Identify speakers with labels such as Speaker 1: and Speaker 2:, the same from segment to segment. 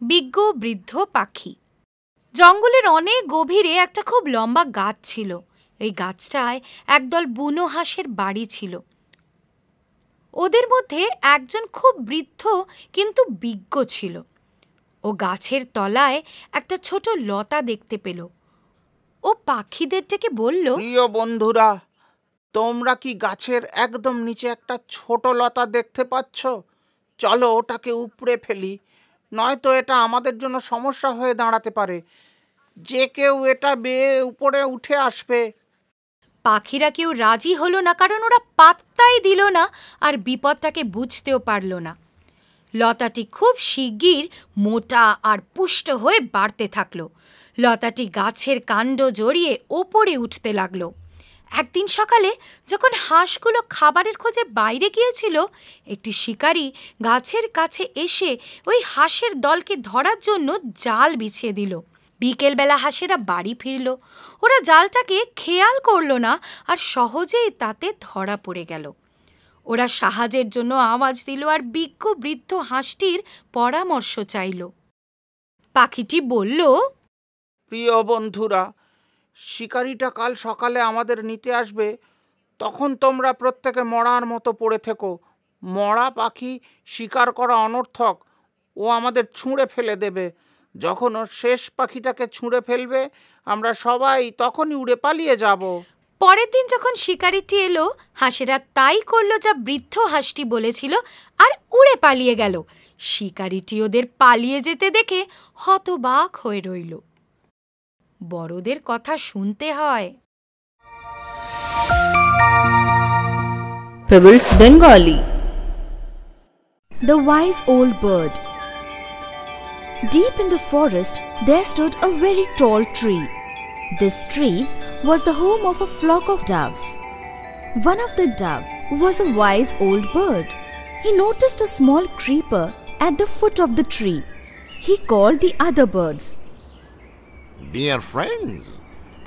Speaker 1: বিজ্ঞ বৃদ্ধ পাখি। জঙ্গলের অনেক গভীরে একটা খুব লম্বা গাছ ছিল। এই গাছটায় একদল বুনো হাঁসের বাড়ি ছিল। ওদের মধ্যে একজন খুব বৃদ্ধ কিন্তু বিজ্ঞ ছিল। ও গাছের তলায় একটা ছোট লতা দেখতে পেল। ও পাখিদের ডেকে বলল,
Speaker 2: প্রিয় বন্ধুরা, তোমরা কি গাছের একদম নিচে একটা ছোট লতা দেখতে পাচ্ছ? চলো ওটাকে উপড়ে ফেলি, নয়তো এটা আমাদের জন্য সমস্যা হয়ে দাঁড়াতে পারে। যে কেউ এটা বেয়ে উপরে উঠে আসবে।
Speaker 1: পাখিরা কেউ রাজি হলো না, কারণ ওরা পাত্তাই দিল না আর বিপদটাকে বুঝতেও পারল না। লতাটি খুব শিগগির মোটা আর পুষ্ট হয়ে বাড়তে থাকলো। লতাটি গাছের কাণ্ড জড়িয়ে ওপরে উঠতে লাগলো। একদিন সকালে যখন হাঁসগুলো খাবারের খোঁজে বাইরে গিয়েছিল, একটি শিকারী গাছের কাছে এসে ওই হাঁসের দলকে ধরার জন্য জাল বিছিয়ে দিল। বিকেলবেলা হাঁসেরা বাড়ি ফিরল। ওরা জালটাকে খেয়াল করলো না আর সহজেই তাতে ধরা পড়ে গেল। ওরা সাহায্যের জন্য আওয়াজ দিল আর বিজ্ঞ বৃদ্ধ হাঁসটির পরামর্শ চাইল। পাখিটি বলল,
Speaker 2: প্রিয় বন্ধুরা, শিকারিটা কাল সকালে আমাদের নিতে আসবে। তখন তোমরা প্রত্যেকে মরার মতো পড়ে থেকো। মরা পাখি শিকার করা অনর্থক, ও আমাদের ছুঁড়ে ফেলে দেবে। যখন ও শেষ পাখিটাকে ছুঁড়ে ফেলবে, আমরা সবাই তখনই উড়ে পালিয়ে যাব।
Speaker 1: পরের দিন যখন শিকারিটি এলো, হাঁসেরা তাই করলো যা বৃদ্ধ হাঁসটি বলেছিল আর উড়ে পালিয়ে গেল। শিকারিটি ওদের পালিয়ে যেতে দেখে হতবাক হয়ে রইল। বড়দের কথা শুনতে হয়।
Speaker 3: Pebbles Bengali. The wise old bird. Deep in the forest there stood a very tall tree. This tree was the home of a flock of doves. One of the doves was a wise old bird. He noticed a small creeper at the foot of the tree. He called the other birds.
Speaker 4: Dear friends,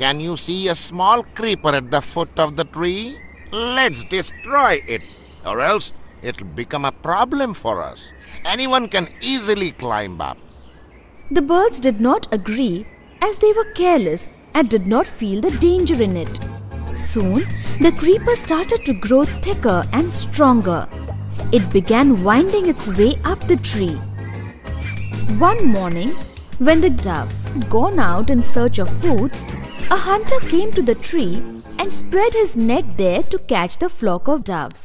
Speaker 4: can you see a small creeper at the foot of the tree? Let's destroy it, or else it'll become a problem for us. Anyone can easily climb up.
Speaker 3: The birds did not agree, as they were careless and did not feel the danger in it. Soon, the creeper started to grow thicker and stronger. It began winding its way up the tree. One morning, when the doves had gone out in search of food, a hunter came to the tree and spread his net there to catch the flock of doves.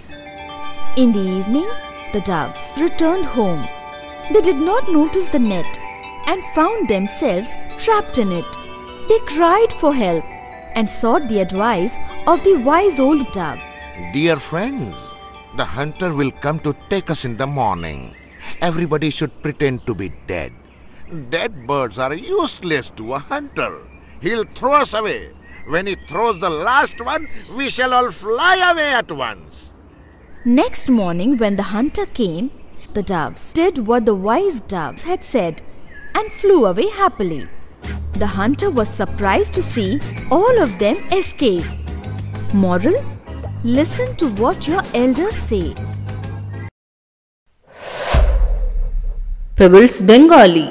Speaker 3: In the evening, the doves returned home. They did not notice the net and found themselves trapped in it. They cried for help and sought the advice of the wise old dove.
Speaker 4: Dear friends, the hunter will come to take us in the morning. Everybody should pretend to be dead. Dead birds are useless to a hunter. He'll throw us away. When he throws the last one, we shall all fly away at once.
Speaker 3: Next morning, when the hunter came, the doves did what the wise doves had said and flew away happily. The hunter was surprised to see all of them escape. Moral: listen to what your elders say.
Speaker 5: Pebbles Bengali.